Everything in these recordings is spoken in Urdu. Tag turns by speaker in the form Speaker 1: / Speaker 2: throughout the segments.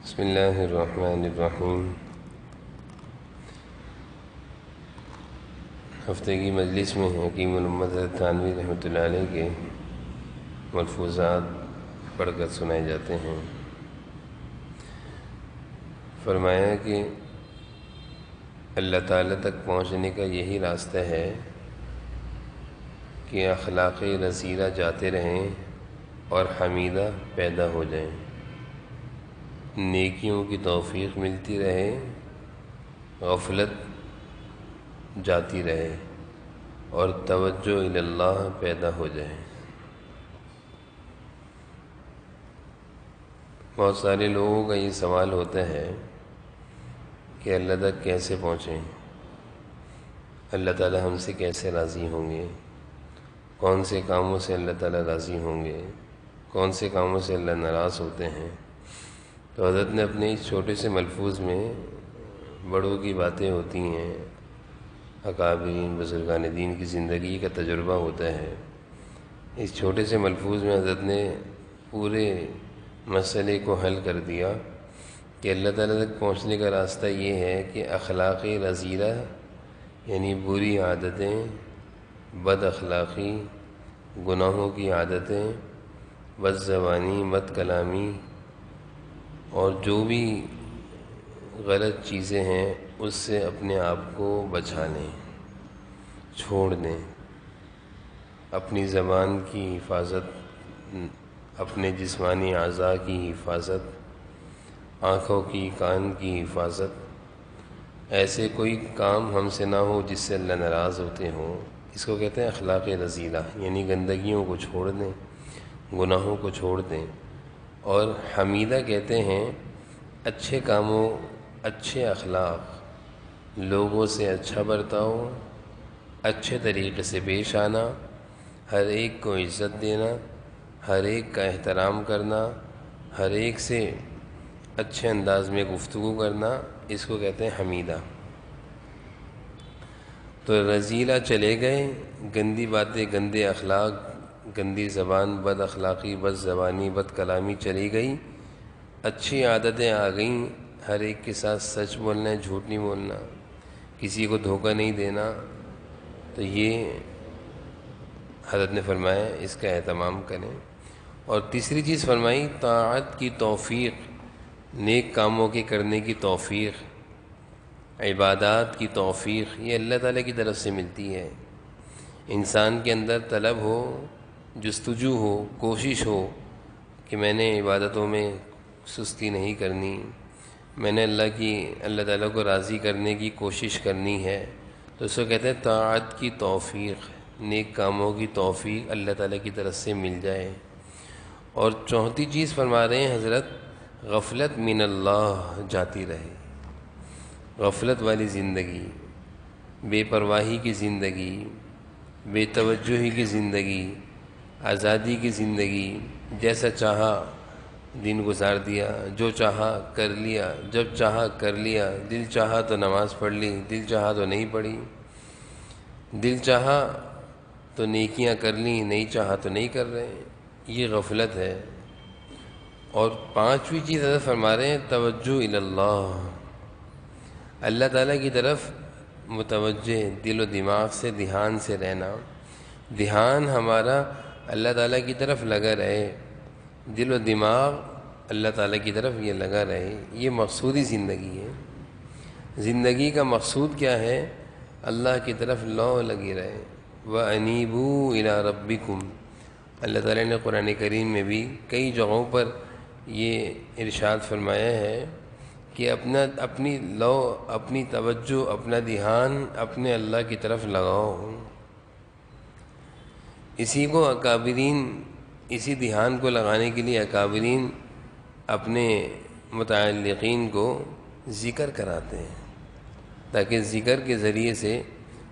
Speaker 1: بسم اللہ الرحمن الرحیم۔ ہفتے کی مجلس میں حکیم الامت حضرت تھانوی رحمۃ اللہ علیہ کے ملفوظات پڑھ کر سنائے جاتے ہیں۔ فرمایا کہ اللہ تعالیٰ تک پہنچنے کا یہی راستہ ہے کہ اخلاق رذیلہ جاتے رہیں اور حمیدہ پیدا ہو جائیں، نیکیوں کی توفیق ملتی رہے، غفلت جاتی رہے اور توجہ الی اللہ پیدا ہو جائے۔ بہت سارے لوگوں کا یہ سوال ہوتا ہے کہ اللہ تک کیسے پہنچیں، اللہ تعالیٰ ہم سے کیسے راضی ہوں گے، کون سے کاموں سے اللہ تعالیٰ راضی ہوں گے، کون سے کاموں سے اللہ ناراض ہوتے ہیں۔ تو حضرت نے اپنے اس چھوٹے سے ملفوظ میں بڑوں کی باتیں ہوتی ہیں، اکابرین بزرگان دین کی زندگی کا تجربہ ہوتا ہے۔ اس چھوٹے سے ملفوظ میں حضرت نے پورے مسئلے کو حل کر دیا کہ اللہ تعالیٰ تک پہنچنے کا راستہ یہ ہے کہ اخلاق رذیلہ یعنی بری عادتیں، بد اخلاقی، گناہوں کی عادتیں، بد زبانی، بد کلامی اور جو بھی غلط چیزیں ہیں اس سے اپنے آپ کو بچا لیں، چھوڑ دیں۔ اپنی زبان کی حفاظت، اپنے جسمانی اعضاء کی حفاظت، آنکھوں کی، کان کی حفاظت، ایسے کوئی کام ہم سے نہ ہو جس سے اللہ ناراض ہوتے ہوں۔ اس کو کہتے ہیں اخلاق رذیلہ، یعنی گندگیوں کو چھوڑ دیں، گناہوں کو چھوڑ دیں۔ اور حمیدہ کہتے ہیں اچھے کاموں، اچھے اخلاق، لوگوں سے اچھا برتاؤ، اچھے طریقے سے پیش آنا، ہر ایک کو عزت دینا، ہر ایک کا احترام کرنا، ہر ایک سے اچھے انداز میں گفتگو کرنا، اس کو کہتے ہیں حمیدہ۔ تو رذیلہ چلے گئے، گندی باتیں، گندے اخلاق، گندی زبان، بد اخلاقی، بد زبانی، بد کلامی چلی گئی، اچھی عادتیں آ گئیں، ہر ایک کے ساتھ سچ بولنا، جھوٹ نہیں بولنا، کسی کو دھوکہ نہیں دینا۔ تو یہ حضرت نے فرمایا اس کا اہتمام کریں۔ اور تیسری چیز فرمائی طاعت کی توفیق، نیک کاموں کے کرنے کی توفیق، عبادات کی توفیق، یہ اللہ تعالیٰ کی طرف سے ملتی ہے۔ انسان کے اندر طلب ہو، جستجو ہو، کوشش ہو کہ میں نے عبادتوں میں سستی نہیں کرنی، میں نے اللہ تعالیٰ کو راضی کرنے کی کوشش کرنی ہے، تو اس کو کہتے ہیں طاعت کی توفیق، نیک کاموں کی توفیق اللہ تعالیٰ کی طرف سے مل جائے۔ اور چوتھی چیز فرما رہے ہیں حضرت، غفلت من اللہ جاتی رہے۔ غفلت والی زندگی، بے پرواہی کی زندگی، بے توجہی کی زندگی، آزادی کی زندگی، جیسا چاہا دن گزار دیا، جو چاہا کر لیا، جب چاہا کر لیا، دل چاہا تو نماز پڑھ لی، دل چاہا تو نہیں پڑھی، دل چاہا تو نیکیاں کر لیں، نہیں چاہا تو نہیں کر رہے، یہ غفلت ہے۔ اور پانچویں چیز حضرت فرما رہے ہیں توجہ الی اللہ، اللہ تعالیٰ کی طرف متوجہ، دل و دماغ سے، دھیان سے رہنا، دھیان ہمارا اللہ تعالیٰ کی طرف لگا رہے، دل و دماغ اللہ تعالیٰ کی طرف یہ لگا رہے، یہ مقصودی زندگی ہے۔ زندگی کا مقصود کیا ہے؟ اللہ کی طرف لو لگی رہے۔ وَأَنِيبُوا إِلَىٰ رَبِّكُمْ، اللہ تعالیٰ نے قرآن کریم میں بھی کئی جگہوں پر یہ ارشاد فرمایا ہے کہ اپنی توجہ، اپنا دھیان اپنے اللہ کی طرف لگاؤ۔ اسی دھیان کو لگانے کے لیے اکابرین اپنے متعلقین کو ذکر کراتے ہیں، تاکہ ذکر کے ذریعے سے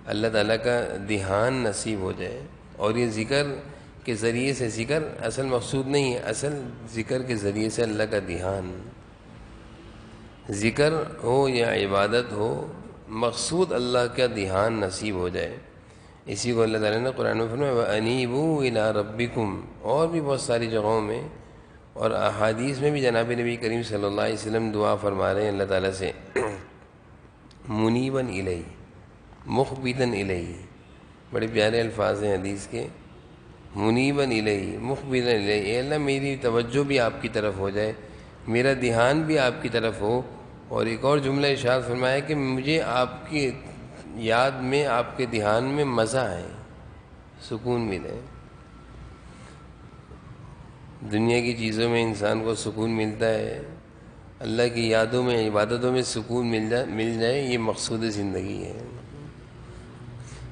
Speaker 1: اللہ تعالیٰ کا دھیان نصیب ہو جائے۔ اور یہ ذکر کے ذریعے سے، ذکر اصل مقصود نہیں ہے، اصل ذکر کے ذریعے سے اللہ کا دھیان، ذکر ہو یا عبادت ہو، مقصود اللہ کا دھیان نصیب ہو جائے۔ اسی کو اللہ تعالیٰ نے قرآن میں فرمایا وَأَنِيبُوا إِلَىٰ رَبِّكُمْ، اور بھی بہت ساری جگہوں میں اور احادیث میں بھی جناب نبی کریم صلی اللہ علیہ وسلم دعا فرما رہے ہیں اللہ تعالیٰ سے، منیباً الیہ مخبتاً الیہ، بڑے پیارے الفاظ ہیں حدیث کے، منیباً الیہ مخبتاً الیہ، اے اللہ میری توجہ بھی آپ کی طرف ہو جائے، میرا دھیان بھی آپ کی طرف ہو۔ اور ایک اور جملہ ارشاد فرمایا کہ مجھے آپ کی یاد میں، آپ کے دھیان میں مزہ آئے، سکون ملے۔ دنیا کی چیزوں میں انسان کو سکون ملتا ہے، اللہ کی یادوں میں، عبادتوں میں سکون مل جائے، یہ مقصود زندگی ہے۔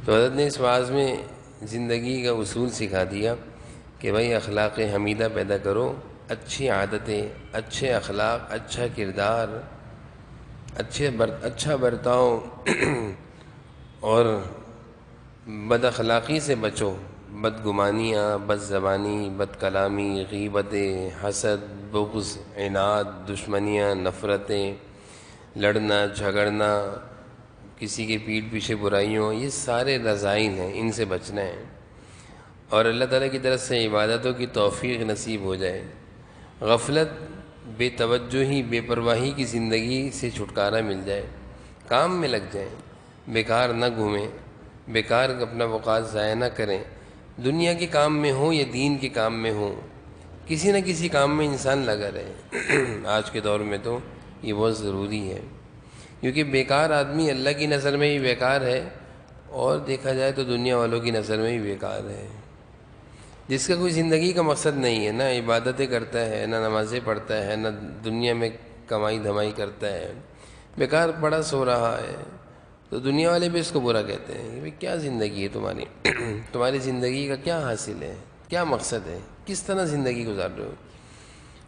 Speaker 1: تو حضرت نے اس واعظ میں زندگی کا اصول سکھا دیا کہ بھائی اخلاق حمیدہ پیدا کرو، اچھی عادتیں، اچھے اخلاق، اچھا کردار، اچھا برتاؤ اور بد اخلاقی سے بچو، بدگمانیاں، بد زبانی، بد کلامی، غیبتیں، حسد، بغض، عناد، دشمنیاں، نفرتیں، لڑنا جھگڑنا، کسی کے پیٹھ پیچھے برائیوں، یہ سارے رذائل ہیں، ان سے بچنا ہے، اور اللہ تعالیٰ کی طرف سے عبادتوں کی توفیق نصیب ہو جائے۔ غفلت، بے توجہی، بے پرواہی کی زندگی سے چھٹکارا مل جائے، کام میں لگ جائیں، بیکار نہ گھومیں، بیکار اپنا اوقات ضائع نہ کریں، دنیا کے کام میں ہوں یا دین کے کام میں ہوں، کسی نہ کسی کام میں انسان لگا رہے۔ آج کے دور میں تو یہ بہت ضروری ہے، کیونکہ بیکار آدمی اللہ کی نظر میں بھی بیکار ہے، اور دیکھا جائے تو دنیا والوں کی نظر میں بھی بیکار ہے۔ جس کا کوئی زندگی کا مقصد نہیں ہے، نہ عبادتیں کرتا ہے، نہ نمازیں پڑھتا ہے، نہ دنیا میں کمائی دھمائی کرتا ہے، بیکار پڑا سو رہا ہے، تو دنیا والے بھی اس کو برا کہتے ہیں کہ بھئی کیا زندگی ہے تمہاری، تمہاری زندگی کا کیا حاصل ہے، کیا مقصد ہے، کس طرح زندگی گزار رہے ہو۔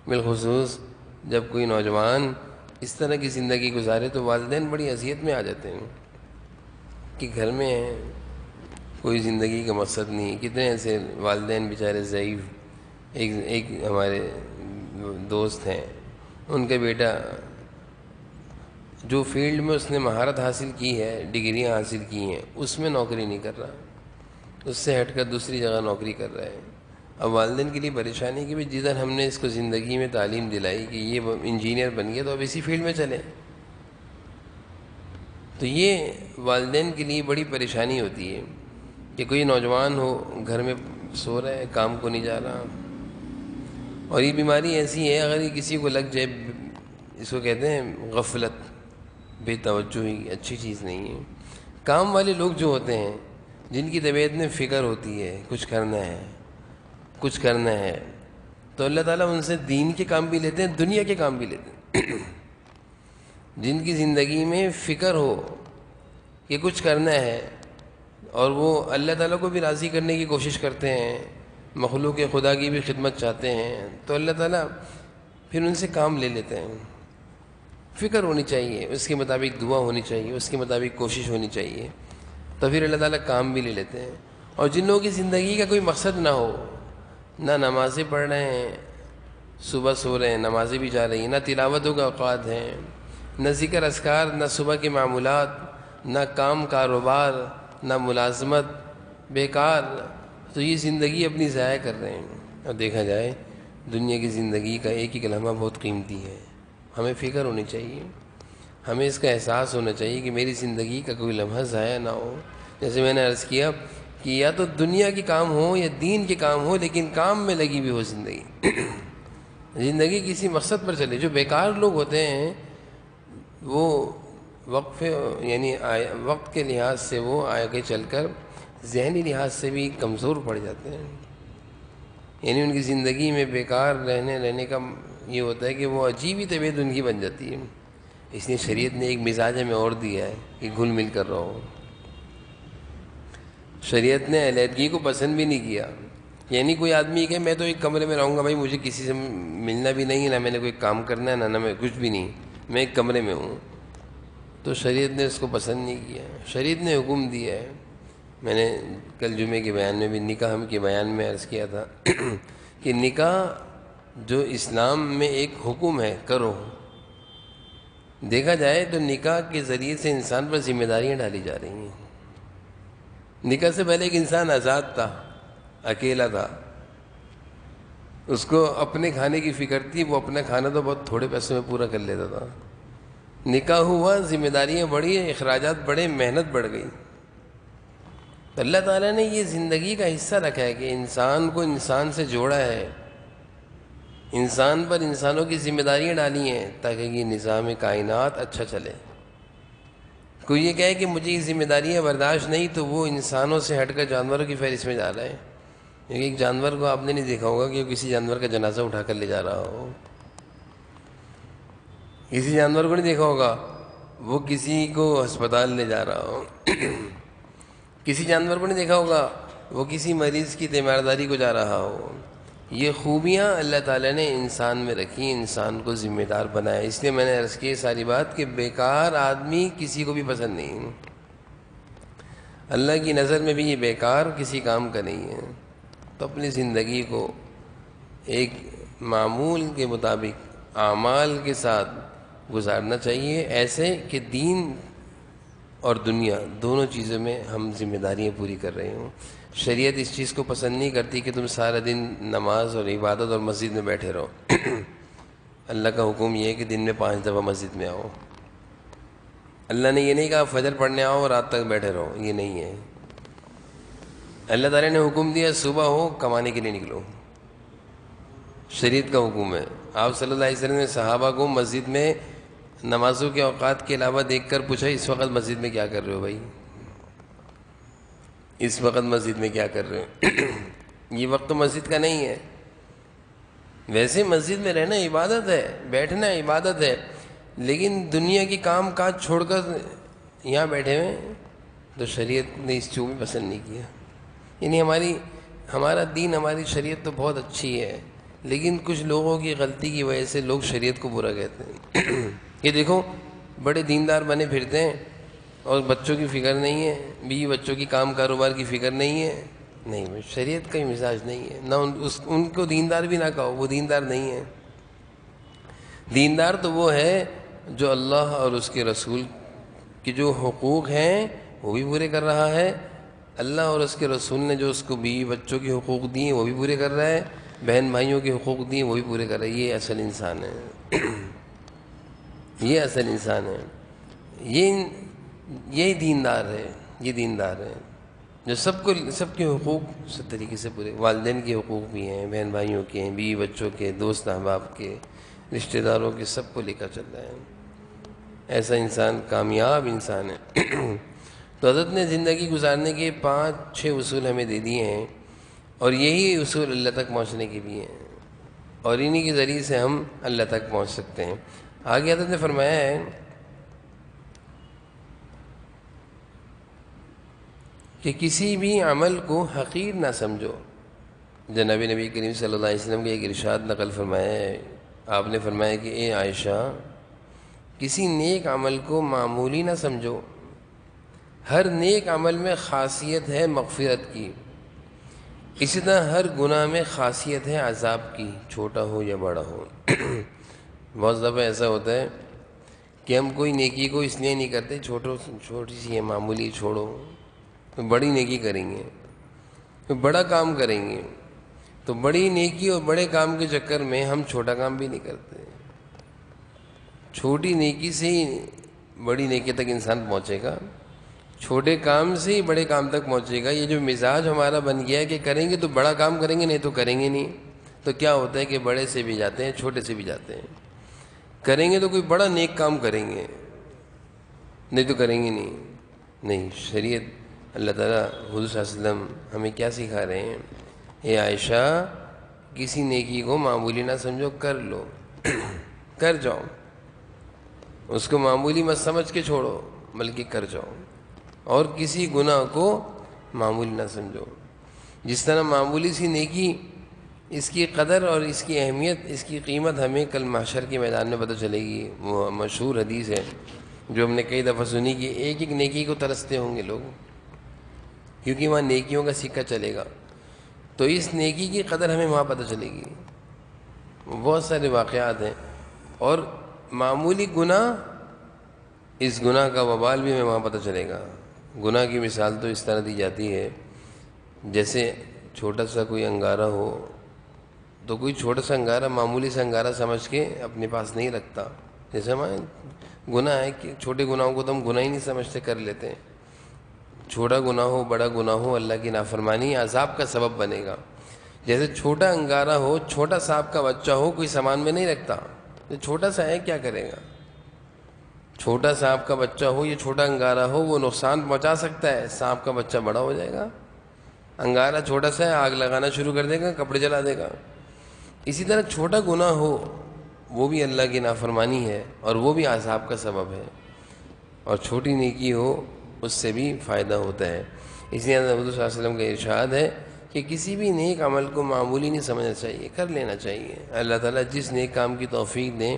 Speaker 1: بالخصوص جب کوئی نوجوان اس طرح کی زندگی گزارے تو والدین بڑی اذیت میں آ جاتے ہیں کہ گھر میں کوئی زندگی کا مقصد نہیں۔ کتنے ایسے والدین بیچارے ضعیف، ایک ہمارے دوست ہیں، ان کا بیٹا جو فیلڈ میں اس نے مہارت حاصل کی ہے، ڈگریاں حاصل کی ہیں، اس میں نوکری نہیں کر رہا، اس سے ہٹ کر دوسری جگہ نوکری کر رہا ہے۔ اب والدین کے لیے پریشانی کہ جدھر ہم نے اس کو زندگی میں تعلیم دلائی کہ یہ انجینئر بن گیا تو اب اسی فیلڈ میں چلیں، تو یہ والدین کے لیے بڑی پریشانی ہوتی ہے کہ کوئی نوجوان ہو گھر میں سو رہا ہے، کام کو نہیں جا رہا، اور یہ بیماری ایسی ہے اگر یہ کسی کو لگ جائے، اس کو کہتے ہیں غفلت، بے توجہی، اچھی چیز نہیں ہے۔ کام والے لوگ جو ہوتے ہیں، جن کی طبیعت میں فکر ہوتی ہے، کچھ کرنا ہے، کچھ کرنا ہے، تو اللہ تعالیٰ ان سے دین کے کام بھی لیتے ہیں، دنیا کے کام بھی لیتے ہیں۔ جن کی زندگی میں فکر ہو کہ کچھ کرنا ہے، اور وہ اللہ تعالیٰ کو بھی راضی کرنے کی کوشش کرتے ہیں، مخلوق خدا کی بھی خدمت چاہتے ہیں، تو اللہ تعالیٰ پھر ان سے کام لے لیتے ہیں۔ فکر ہونی چاہیے، اس کے مطابق دعا ہونی چاہیے، اس کے مطابق کوشش ہونی چاہیے، تو پھر اللہ تعالیٰ کام بھی لے لیتے ہیں۔ اور جن لوگوں کی زندگی کا کوئی مقصد نہ ہو، نہ نمازیں پڑھ رہے ہیں، صبح سو رہے ہیں، نمازیں بھی جا رہی ہیں، نہ تلاوتوں کا اوقات ہیں، نہ ذکر اذکار، نہ صبح کے معمولات، نہ کام کاروبار، نہ ملازمت، بیکار، تو یہ زندگی اپنی ضائع کر رہے ہیں۔ اور دیکھا جائے دنیا کی زندگی کا ایک ایک لمحہ بہت قیمتی ہے، ہمیں فکر ہونی چاہیے، ہمیں اس کا احساس ہونا چاہیے کہ میری زندگی کا کوئی لمحہ ضائع نہ ہو۔ جیسے میں نے عرض کیا کہ یا تو دنیا کے کام ہو یا دین کے کام ہو، لیکن کام میں لگی بھی ہو زندگی، زندگی کسی مقصد پر چلے۔ جو بیکار لوگ ہوتے ہیں وہ وقت کے لحاظ سے وہ آگے چل کر ذہنی لحاظ سے بھی کمزور پڑ جاتے ہیں، یعنی ان کی زندگی میں بیکار رہنے کا یہ ہوتا ہے کہ وہ عجیب ہی طبیعت ان کی بن جاتی ہے۔ اس لیے شریعت نے ایک مزاج میں اور دیا ہے کہ گھل مل کر رہو۔ شریعت نے علیحدگی کو پسند بھی نہیں کیا، یعنی کوئی آدمی کہ میں تو ایک کمرے میں رہوں گا، بھائی مجھے کسی سے ملنا بھی نہیں، نہ میں نے کوئی کام کرنا ہے، نہ میں کچھ بھی نہیں، میں ایک کمرے میں ہوں، تو شریعت نے اس کو پسند نہیں کیا۔ شریعت نے حکم دیا ہے، میں نے کل جمعے کے بیان میں بھی نکاح کے بیان میں عرض کیا تھا کہ نکاح جو اسلام میں ایک حکم ہے، کرو۔ دیکھا جائے تو نکاح کے ذریعے سے انسان پر ذمہ داریاں ڈالی جا رہی ہیں۔ نکاح سے پہلے ایک انسان آزاد تھا، اکیلا تھا، اس کو اپنے کھانے کی فکر تھی، وہ اپنا کھانا تو بہت تھوڑے پیسے میں پورا کر لیتا تھا. نکاح ہوا، ذمہ داریاں بڑھی، اخراجات بڑھے، محنت بڑھ گئی. تو اللہ تعالیٰ نے یہ زندگی کا حصہ رکھا ہے کہ انسان کو انسان سے جوڑا ہے، انسان پر انسانوں کی ذمہ داریاں ڈالی ہیں تاکہ یہ نظام کائنات اچھا چلے. کوئی یہ کہے کہ مجھے یہ ذمہ داریاں برداشت نہیں تو وہ انسانوں سے ہٹ کر جانوروں کی فہرست میں جا رہا ہے. کیونکہ ایک جانور کو آپ نے نہیں دیکھا ہوگا کہ وہ کسی جانور کا جنازہ اٹھا کر لے جا رہا ہو. کسی جانور کو نہیں دیکھا ہوگا وہ کسی کو ہسپتال لے جا رہا ہو. کسی جانور کو نہیں دیکھا ہوگا وہ کسی مریض کی تیمارداری کو جا رہا ہو. یہ خوبیاں اللہ تعالیٰ نے انسان میں رکھی، انسان کو ذمہ دار بنایا. اس لیے میں نے عرض کی ساری بات کہ بیکار آدمی کسی کو بھی پسند نہیں. اللہ کی نظر میں بھی یہ بیکار کسی کام کا نہیں ہے. تو اپنی زندگی کو ایک معمول کے مطابق اعمال کے ساتھ گزارنا چاہیے، ایسے کہ دین اور دنیا دونوں چیزوں میں ہم ذمہ داریاں پوری کر رہے ہوں. شریعت اس چیز کو پسند نہیں کرتی کہ تم سارا دن نماز اور عبادت اور مسجد میں بیٹھے رہو. اللہ کا حکم یہ ہے کہ دن میں 5 دفعہ مسجد میں آؤ. اللہ نے یہ نہیں کہا فجر پڑھنے آؤ اور رات تک بیٹھے رہو، یہ نہیں ہے. اللہ تعالیٰ نے حکم دیا صبح ہو کمانے کے لیے نکلو، شریعت کا حکم ہے. آپ صلی اللہ علیہ وسلم نے صحابہ کو مسجد میں نمازوں کے اوقات کے علاوہ دیکھ کر پوچھا اس وقت مسجد میں کیا کر رہے ہو بھائی، اس وقت مسجد میں کیا کر رہے ہو؟ یہ وقت تو مسجد کا نہیں ہے. ویسے مسجد میں رہنا عبادت ہے، بیٹھنا عبادت ہے، لیکن دنیا کی کام کاج چھوڑ کر یہاں بیٹھے ہوئے تو شریعت نے اس چیز میں پسند نہیں کیا. یعنی ہمارا دین، ہماری شریعت تو بہت اچھی ہے، لیکن کچھ لوگوں کی غلطی کی وجہ سے لوگ شریعت کو برا کہتے ہیں. یہ دیکھو بڑے دیندار بنے پھرتے ہیں اور بچوں کی فکر نہیں ہے، بیوی بچوں کی کام کاروبار کی فکر نہیں ہے. نہیں، شریعت کا ہی مزاج نہیں ہے. نہ ان کو دیندار بھی نہ کہو، وہ دیندار نہیں ہے. دیندار تو وہ ہے جو اللہ اور اس کے رسول کی جو حقوق ہیں وہ بھی پورے کر رہا ہے. اللہ اور اس کے رسول نے جو اس کو بیوی بچوں کے حقوق دیے وہ بھی پورے کر رہا ہے، بہن بھائیوں کے حقوق دیے وہ بھی پورے کر رہا ہے. یہ اصل انسان ہے. یہ اصل انسان ہے. یہ دیندار ہے. یہ دیندار ہے جو سب کے حقوق سب طریقے سے پورے، والدین کے حقوق بھی ہیں، بہن بھائیوں کے ہیں، بیوی بچوں کے، دوست احباب کے، رشتہ داروں کے، سب کو لے کر چل رہا ہے. ایسا انسان کامیاب انسان ہے. تو حضرت نے زندگی گزارنے کے 5-6 اصول ہمیں دے دیے ہیں، اور یہی اصول اللہ تک پہنچنے کے لیے ہیں، اور انہی کے ذریعے سے ہم اللہ تک پہنچ سکتے ہیں. آگے حضرت نے فرمایا ہے کہ کسی بھی عمل کو حقیر نہ سمجھو. جناب نبی کریم صلی اللہ علیہ وسلم کا ایک ارشاد نقل فرمایا ہے. آپ نے فرمایا کہ اے عائشہ، کسی نیک عمل کو معمولی نہ سمجھو. ہر نیک عمل میں خاصیت ہے مغفرت کی، اسی طرح ہر گناہ میں خاصیت ہے عذاب کی، چھوٹا ہو یا بڑا ہو. بہت دفعہ ایسا ہوتا ہے کہ ہم کوئی نیکی کو اس لیے نہیں کرتے چھوٹی سی ہے، معمولی، چھوڑو. بڑی نیکی کریں گے، بڑا کام کریں گے، تو بڑی نیکی اور بڑے کام کے چکر میں ہم چھوٹا کام بھی نہیں کرتے. چھوٹی نیکی سے ہی بڑی نیکی تک انسان پہنچے گا، چھوٹے کام سے ہی بڑے کام تک پہنچے گا. یہ جو مزاج ہمارا بن گیا ہے کہ کریں گے تو بڑا کام کریں گے، نہیں تو کریں گے نہیں. تو کیا ہوتا ہے کہ بڑے سے بھی جاتے ہیں، چھوٹے سے بھی جاتے ہیں. کریں گے تو کوئی بڑا نیک کام کریں گے، نہیں تو کریں گے نہیں. نہیں، شریعت اللہ تعالیٰ حضور صلی اللہ علیہ وسلم ہمیں کیا سکھا رہے ہیں؟ اے عائشہ، کسی نیکی کو معمولی نہ سمجھو، کر لو، کر جاؤ. اس کو معمولی مت سمجھ کے چھوڑو، بلکہ کر جاؤ. اور کسی گناہ کو معمولی نہ سمجھو. جس طرح معمولی سی نیکی، اس کی قدر اور اس کی اہمیت، اس کی قیمت ہمیں کل محشر کے میدان میں پتہ چلے گی. وہ مشہور حدیث ہے جو ہم نے کئی دفعہ سنی کہ ایک ایک نیکی کو ترستے ہوں گے لوگ، کیونکہ وہاں نیکیوں کا سکہ چلے گا. تو اس نیکی کی قدر ہمیں وہاں پتہ چلے گی. بہت سارے واقعات ہیں. اور معمولی گناہ، اس گناہ کا وبال بھی ہمیں وہاں پتہ چلے گا. گناہ کی مثال تو اس طرح دی جاتی ہے جیسے چھوٹا سا کوئی انگارہ ہو تو کوئی چھوٹا سا انگارہ معمولی سا انگارہ سمجھ کے اپنے پاس نہیں رکھتا. جیسے ہمارے گناہ ہے کہ چھوٹے گناہوں کو تو ہم گناہ ہی نہیں سمجھتے، کر لیتے ہیں. چھوٹا گناہ ہو بڑا گناہ ہو، اللہ کی نافرمانی عذاب کا سبب بنے گا. جیسے چھوٹا انگارہ ہو، چھوٹا سانپ کا بچہ ہو، کوئی سامان میں نہیں رکھتا. یہ چھوٹا سا ہے کیا کرے گا؟ چھوٹا سانپ کا بچہ ہو یا چھوٹا انگارہ ہو، وہ نقصان پہنچا سکتا ہے. سانپ کا بچہ بڑا ہو جائے گا. انگارہ چھوٹا سا ہے، آگ لگانا شروع کر دے گا، کپڑے جلا دے گا. اسی طرح چھوٹا گناہ ہو وہ بھی اللہ کی نافرمانی ہے اور وہ بھی عذاب کا سبب ہے، اور چھوٹی نیکی ہو اس سے بھی فائدہ ہوتا ہے. اس لیے حضور صلی اللہ علیہ وسلم کا ارشاد ہے کہ کسی بھی نیک عمل کو معمولی نہیں سمجھنا چاہیے، کر لینا چاہیے. اللہ تعالیٰ جس نیک کام کی توفیق دیں،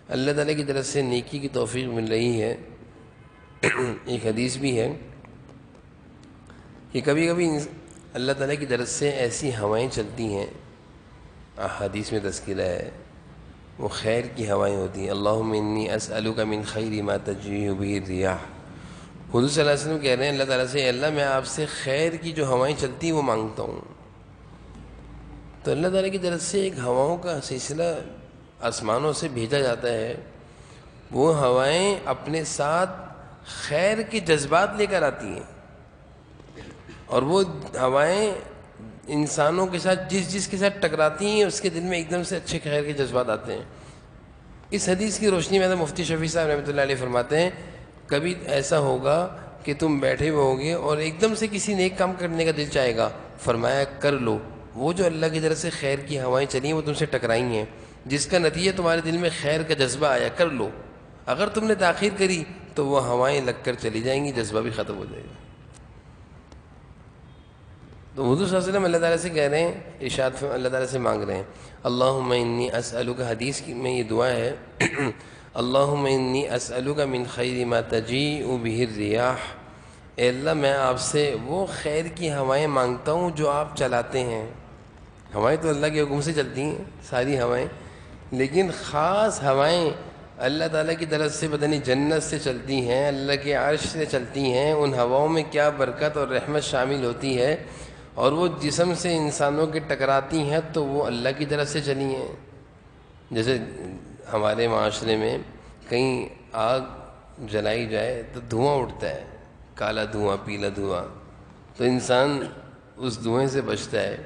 Speaker 1: اللہ تعالیٰ کی طرف سے نیکی کی توفیق مل رہی ہے. ایک حدیث بھی ہے کہ کبھی کبھی اللہ تعالیٰ کی طرف سے ایسی ہوائیں چلتی ہیں، حدیث میں تذکرہ ہے، وہ خیر کی ہوائیں ہوتی ہیں. اللہم انی اسألک من خیر ما تجریح بہ الریاح. حضور صلی اللہ علیہ وسلم کہہ رہے ہیں اللہ تعالیٰ سے، اللہ میں آپ سے خیر کی جو ہوائیں چلتی ہیں وہ مانگتا ہوں. تو اللہ تعالیٰ کی طرف سے ایک ہواؤں کا سلسلہ آسمانوں سے بھیجا جاتا ہے. وہ ہوائیں اپنے ساتھ خیر کے جذبات لے کر آتی ہیں، اور وہ ہوائیں انسانوں کے ساتھ جس کے ساتھ ٹکراتی ہیں اس کے دل میں ایک دم سے اچھے خیر کے جذبات آتے ہیں. اس حدیث کی روشنی میں مفتی شفیع صاحب رحمۃ اللہ علیہ فرماتے ہیں کبھی ایسا ہوگا کہ تم بیٹھے ہوئے ہوگے اور ایک دم سے کسی نیک کام کرنے کا دل چاہے گا، فرمایا کر لو. وہ جو اللہ کی طرف سے خیر کی ہوائیں چلی ہیں وہ تم سے ٹکرائی ہیں، جس کا نتیجہ تمہارے دل میں خیر کا جذبہ آیا، کر لو. اگر تم نے تاخیر کری تو وہ ہوائیں لگ کر چلی جائیں گی، جذبہ بھی ختم ہو جائے گا. تو حضور صلی اللہ علیہ وسلم اللہ تعالیٰ سے کہہ رہے ہیں، ارشاد اللہ تعالیٰ سے مانگ رہے ہیں، اللہم انی اسألک، حدیث میں یہ دعا ہے، اللہم انی اسألک من خیر ما تجیء بہ الریاح. اے اللہ میں آپ سے وہ خیر کی ہوائیں مانگتا ہوں جو آپ چلاتے ہیں. ہوائیں تو اللہ کے حکم سے چلتی ہیں ساری ہوائیں، لیکن خاص ہوائیں اللہ تعالیٰ کی طرف سے پتہ نہیں جنت سے چلتی ہیں، اللہ کے عرش سے چلتی ہیں. ان ہواؤں میں کیا برکت اور رحمت شامل ہوتی ہے، اور وہ جسم سے انسانوں کے ٹکراتی ہیں تو وہ اللہ کی طرف سے چلی ہیں. جیسے ہمارے معاشرے میں کہیں آگ جلائی جائے تو دھواں اٹھتا ہے، کالا دھواں، پیلا دھواں، تو انسان اس دھوئیں سے بچتا ہے.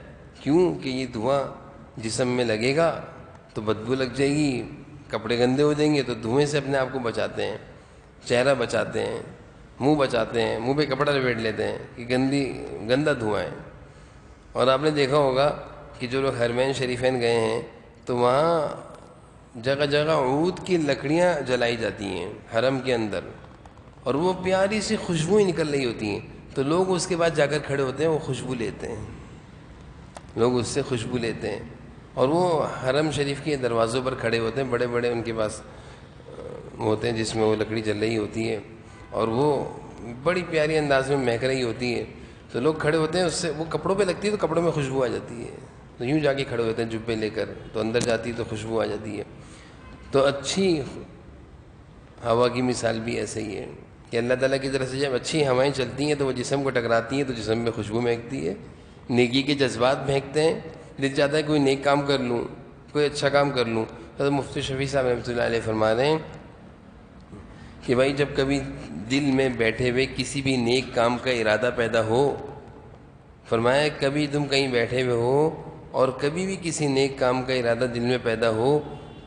Speaker 1: کیوں کہ یہ دھواں جسم میں لگے گا تو بدبو لگ جائے گی، کپڑے گندے ہو جائیں گے، تو دھوئیں سے اپنے آپ کو بچاتے ہیں، چہرہ بچاتے ہیں، منہ بچاتے ہیں، منہ پہ کپڑا لپیٹ لیتے ہیں کہ گندا دھواں ہے. اور آپ نے دیکھا ہوگا کہ جو لوگ حرمین شریفین گئے ہیں تو وہاں جگہ جگہ عود کی لکڑیاں جلائی جاتی ہیں حرم کے اندر، اور وہ پیاری سی خوشبوئیں نکل رہی ہوتی ہیں. تو لوگ اس کے بعد جا کر کھڑے ہوتے ہیں، وہ خوشبو لیتے ہیں، لوگ اس سے خوشبو لیتے ہیں. اور وہ حرم شریف کے دروازوں پر کھڑے ہوتے ہیں، بڑے بڑے ان کے پاس ہوتے ہیں جس میں وہ لکڑی جل رہی ہوتی ہے، اور وہ بڑی پیاری انداز میں مہک رہی ہوتی ہے. تو لوگ کھڑے ہوتے ہیں، اس سے وہ کپڑوں پہ لگتی ہے تو کپڑوں میں خوشبو آ جاتی ہے، تو یوں جا کے کھڑے ہوتے ہیں جبے لے کر، تو اندر جاتی ہے تو خوشبو آ جاتی ہے. تو اچھی ہوا کی مثال بھی ایسے ہی ہے کہ اللہ تعالیٰ کی طرف سے جب اچھی ہوائیں چلتی ہیں تو وہ جسم کو ٹکراتی ہیں تو جسم میں خوشبو مہکتی ہے، نیکی کے جذبات مہکتے ہیں، دل چاہتا ہے کوئی نیک کام کر لوں، کوئی اچھا کام کر لوں. حضرت مفتی شفیع صاحب رحمۃ اللہ علیہ فرما رہے ہیں کہ بھائی جب کبھی دل میں بیٹھے ہوئے کسی بھی نیک کام کا ارادہ پیدا ہو، فرمایا کبھی تم کہیں بیٹھے ہوئے ہو اور کبھی بھی کسی نیک کام کا ارادہ دل میں پیدا ہو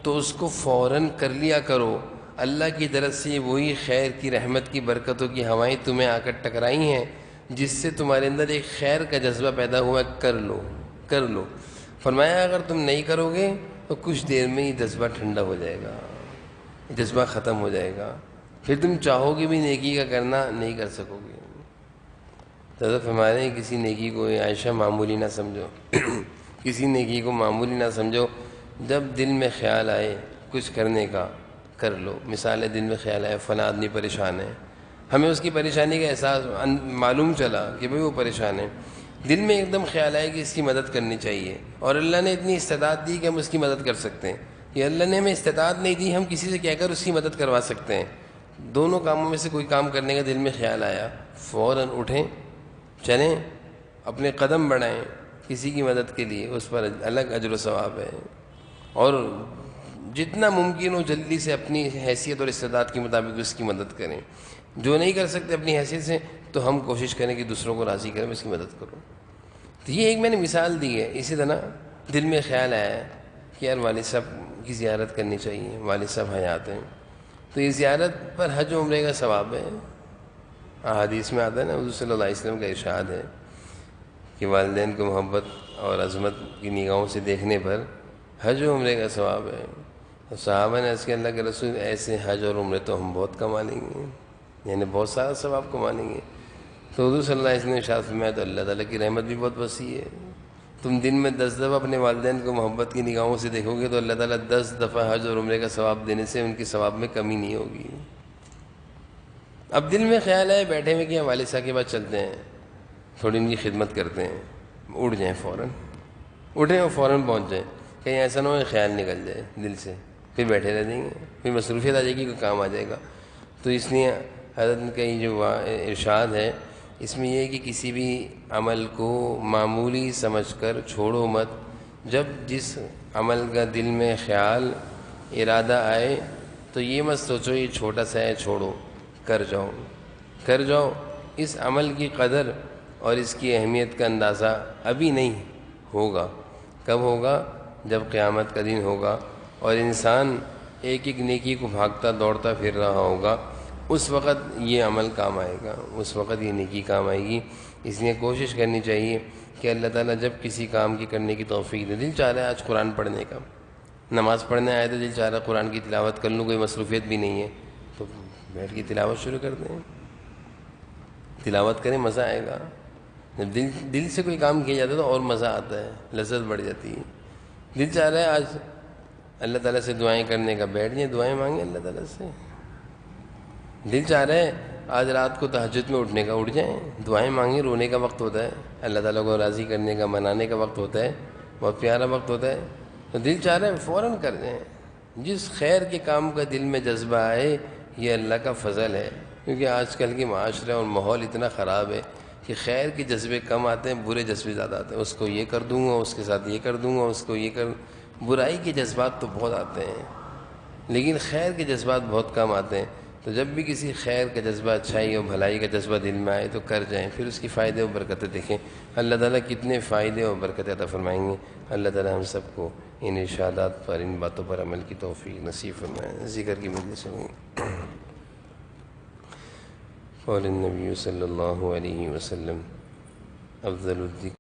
Speaker 1: تو اس کو فوراً کر لیا کرو. اللہ کی طرف سے وہی خیر کی رحمت کی برکتوں کی ہوائیں تمہیں آ کر ٹکرائی ہیں جس سے تمہارے اندر ایک خیر کا جذبہ پیدا ہوا، کر لو. فرمایا اگر تم نہیں کرو گے تو کچھ دیر میں یہ جذبہ ٹھنڈا ہو جائے گا، جذبہ ختم ہو جائے گا، پھر تم چاہو گے بھی نیکی کا کرنا نہیں کر سکو گے. حضرت ہمارے کسی نیکی کو عائشہ معمولی نہ سمجھو، کسی نیکی کو معمولی نہ سمجھو. جب دل میں خیال آئے کچھ کرنے کا کر لو. مثال ہے دل میں خیال آئے فلاں آدمی پریشان ہے، ہمیں اس کی پریشانی کا احساس معلوم چلا کہ بھئی وہ پریشان ہے، دل میں ایک دم خیال آئے کہ اس کی مدد کرنی چاہیے، اور اللہ نے اتنی استطاعت دی کہ ہم اس کی مدد کر سکتے ہیں، یہ اللہ نے ہمیں استطاعت نہیں دی، ہم کسی سے کہہ کر اس کی مدد کروا سکتے ہیں. دونوں کاموں میں سے کوئی کام کرنے کا دل میں خیال آیا، فوراً اٹھیں، چلیں، اپنے قدم بڑھائیں کسی کی مدد کے لیے اس پر الگ اجر و ثواب ہے، اور جتنا ممکن ہو جلدی سے اپنی حیثیت اور استعداد کے مطابق اس کی مدد کریں۔ جو نہیں کر سکتے اپنی حیثیت سے تو ہم کوشش کریں کہ دوسروں کو راضی کریں، اس کی مدد کرو۔ تو یہ ایک میں نے مثال دی ہے۔ اسی طرح دل میں خیال آیا ہے کہ یار والد صاحب کی زیارت کرنی چاہیے، والد صاحب حیات ہیں، تو یہ زیارت پر حج و عمرے کا ثواب ہے۔ احادیث میں آتا ہے نا، حضور صلی اللہ علیہ وسلم کا ارشاد ہے کہ والدین کو محبت اور عظمت کی نگاہوں سے دیکھنے پر حج و عمرے کا ثواب ہے۔ تو صحابہ نے عرض کیا اللہ کے رسول ایسے حج اور عمرے تو ہم بہت کما لیں گے، یعنی بہت سارا ثواب کما لیں گے۔ تو حضور صلی اللہ علیہ وسلم نے ارشاد فرمایا تو اللہ تعالیٰ کی رحمت بھی بہت وسیع ہے، تم دن میں 10 دفعہ اپنے والدین کو محبت کی نگاہوں سے دیکھو گے تو اللہ تعالیٰ 10 دفعہ حج اور عمرے کا ثواب دینے سے ان کی ثواب میں کمی نہیں ہوگی۔ اب دل میں خیال ہے بیٹھے ہوئے کہ ہم والد صاحب کے بعد چلتے ہیں، تھوڑی ان کی خدمت کرتے ہیں، اٹھ جائیں فوراً، اٹھیں اور فوراً پہنچ جائیں، کہیں ایسا نہ ہو کہ خیال نکل جائے دل سے، پھر بیٹھے رہ جائیں گے، پھر مصروفیت آ جائے گی، کوئی کام آ جائے گا۔ تو اس لیے حضرت کا یہ جو ارشاد ہے اس میں یہ ہے کہ کسی بھی عمل کو معمولی سمجھ کر چھوڑو مت، جب جس عمل کا دل میں خیال ارادہ آئے تو یہ مت سوچو یہ چھوٹا سا ہے چھوڑو، کر جاؤ۔ اس عمل کی قدر اور اس کی اہمیت کا اندازہ ابھی نہیں ہوگا، کب ہوگا؟ جب قیامت کا دن ہوگا اور انسان ایک ایک نیکی کو بھاگتا دوڑتا پھر رہا ہوگا، اس وقت یہ عمل کام آئے گا، اس وقت یہ نیکی کام آئے گی۔ اس لیے کوشش کرنی چاہیے کہ اللہ تعالیٰ جب کسی کام کی کرنے کی توفیق دے، دل چاہ رہا ہے آج قرآن پڑھنے کا، نماز پڑھنے آئے تو دل چاہ رہا ہے قرآن کی تلاوت کر لوں، کوئی مصروفیت بھی نہیں ہے تو بیٹھ کے تلاوت شروع کر دیں، تلاوت کریں، مزہ آئے گا۔ جب دل سے کوئی کام کیا جاتا ہے تو اور مزہ آتا ہے، لذت بڑھ جاتی ہے۔ دل چاہ رہا ہے آج اللہ تعالیٰ سے دعائیں کرنے کا، بیٹھ جائیں دعائیں مانگیں اللہ تعالیٰ سے۔ دل چاہ رہا ہے آج رات کو تہجد میں اٹھنے کا، اٹھ جائیں دعائیں مانگیں، رونے کا وقت ہوتا ہے، اللہ تعالیٰ کو راضی کرنے کا، منانے کا وقت ہوتا ہے، بہت پیارا وقت ہوتا ہے، تو دل چاہ رہا ہے فوراً کر دیں۔ جس خیر کے کام کا دل میں جذبہ آئے یہ اللہ کا فضل ہے، کیونکہ آج کل کی معاشرہ اور ماحول اتنا خراب ہے کہ خیر کے جذبے کم آتے ہیں، برے جذبے زیادہ آتے ہیں، اس کو یہ کر دوں گا، اس کے ساتھ یہ کر دوں گا، اس کو یہ کر، برائی کے جذبات تو بہت آتے ہیں لیکن خیر کے جذبات بہت کم آتے ہیں۔ تو جب بھی کسی خیر کا جذبہ، اچھائی اور بھلائی کا جذبہ دل میں آئے تو کر جائیں، پھر اس کی فائدے اور برکتیں دیکھیں، اللہ تعالیٰ کتنے فائدے اور برکتیں عطا فرمائیں گے۔ اللہ تعالیٰ ہم سب کو ان ارشادات پر، ان باتوں پر عمل کی توفیق نصیب فرمائے۔ ذکر کی مجلس میں قول النبی صلی اللہ علیہ وسلم افضل الذکر